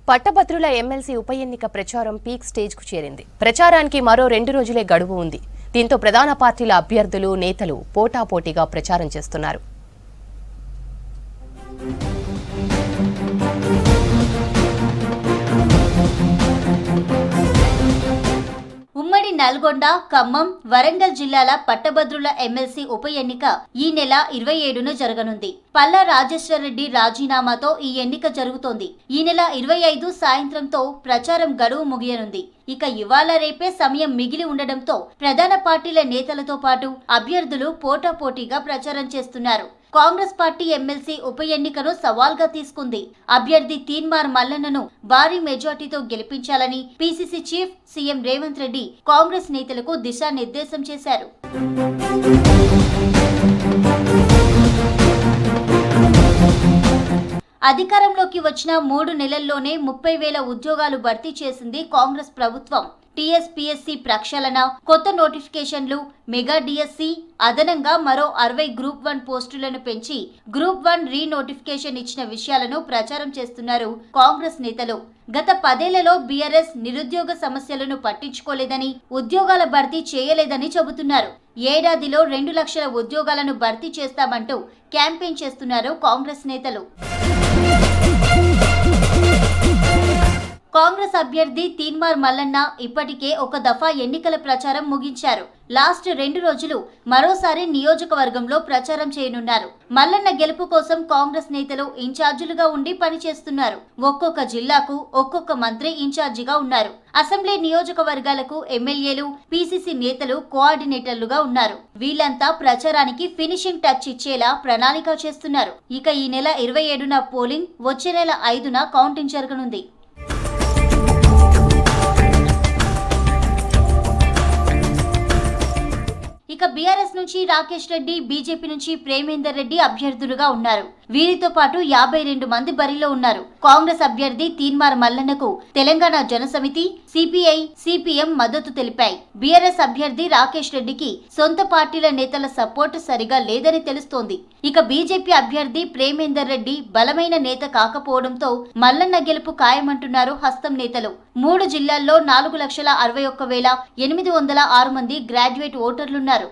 పట్టభద్రుల ఎమ్మెల్సీ ఉప ఎన్నిక ప్రచారం పీక్ స్టేజ్ కు చేరింది. ప్రచారానికి మరో 2 రోజులే గడువు ఉంది. దీంతో ప్రధాన పార్టీల అభ్యర్థులు, నేతలు పోటాపోటీగా ప్రచారం చేస్తున్నారు. ఉమ్మడి నల్గొండ, ఖమ్మం, వరంగల్ జిల్లాల పట్టభద్రుల ఎమ్మెల్సీ ఉప ఎన్నిక ఈ నెల 27న జరగనుంది. పల్లా రాజేశ్వర్ రెడ్డి రాజీనామాతో ఈ ఎన్నిక జరుగుతోంది. ఈ నెల 25 సాయంత్రంతో ప్రచారం గడువు ముగియనుంది. ఇక ఇవాళ రేపే సమయం మిగిలి ఉండడంతో ప్రధాన పార్టీల నేతలతో పాటు అభ్యర్థులు పోటాపోటీగా ప్రచారం చేస్తున్నారు. కాంగ్రెస్ పార్టీ ఎమ్మెల్సీ ఉప ఎన్నికను సవాల్గా తీసుకుంది. అభ్యర్థి తీన్మార్ మల్లన్నను భారీ మెజార్టీతో గెలిపించాలని PCC chief CM Revanth Reddy Congress నేతలకు దిశానిర్దేశం చేశారు. అధికారంలోకి వచ్చిన 3 నెలల్లోనే 30,000 ఉద్యోగాలు భర్తీ చేసింది కాంగ్రెస్ ప్రభుత్వం. టీఎస్పీఎస్సీ ప్రక్షాళన, కొత్త నోటిఫికేషన్లు, మెగా డిఎస్సీ, అదనంగా మరో 60 గ్రూప్ 1 పోస్టులను పెంచి గ్రూప్ 1 రీ నోటిఫికేషన్ ఇచ్చిన విషయాలను ప్రచారం చేస్తున్నారు కాంగ్రెస్ నేతలు. గత 10 ఏళ్లలో బీఆర్ఎస్ నిరుద్యోగ సమస్యలను పట్టించుకోలేదని, ఉద్యోగాల భర్తీ చేయలేదని చెబుతున్నారు. ఏడాదిలో 2 లక్షల ఉద్యోగాలను భర్తీ చేస్తామంటూ క్యాంపెయిన్ చేస్తున్నారు కాంగ్రెస్ నేతలు. కాంగ్రెస్ అభ్యర్థి తీన్మార్ మల్లన్న ఇప్పటికే ఒక దఫా ఎన్నికల ప్రచారం ముగించారు. లాస్ట్ 2 రోజులు మరోసారి నియోజకవర్గంలో ప్రచారం చేయనున్నారు. మల్లన్న గెలుపు కోసం కాంగ్రెస్ నేతలు ఇన్ఛార్జీలుగా ఉండి పనిచేస్తున్నారు. ఒక్కొక్క జిల్లాకు ఒక్కొక్క మంత్రి ఇన్ఛార్జిగా ఉన్నారు. అసెంబ్లీ నియోజకవర్గాలకు ఎమ్మెల్యేలు, పీసీసీ నేతలు కోఆర్డినేటర్లుగా ఉన్నారు. వీళ్లంతా ప్రచారానికి ఫినిషింగ్ టచ్ ఇచ్చేలా ప్రణాళిక చేస్తున్నారు. ఇక ఈ నెల 27న పోలింగ్, వచ్చే నెల 5న కౌంటింగ్ జరగనుంది. ఇక బీఆర్ఎస్ నుంచి రాకేష్ రెడ్డి, బీజేపీ నుంచి ప్రేమేందర్ రెడ్డి అభ్యర్థులుగా ఉన్నారు. వీరితో పాటు 52 మంది బరిలో ఉన్నారు. కాంగ్రెస్ అభ్యర్థి తీన్మార్ మల్లన్నకు తెలంగాణ జనసమితి, సిపిఐ, సిపిఎం మద్దతు తెలిపాయి. బీఆర్ఎస్ అభ్యర్థి రాకేష్ రెడ్డికి సొంత పార్టీల నేతల సపోర్ట్ సరిగా లేదని తెలుస్తోంది. ఇక బీజేపీ అభ్యర్థి ప్రేమేందర్ రెడ్డి బలమైన నేత కాకపోవడంతో మల్లన్న గెలుపు ఖాయమంటున్నారు హస్తం నేతలు. 3 జిల్లాల్లో 4,61,806 మంది గ్రాడ్యుయేట్ ఓటర్లున్నారు.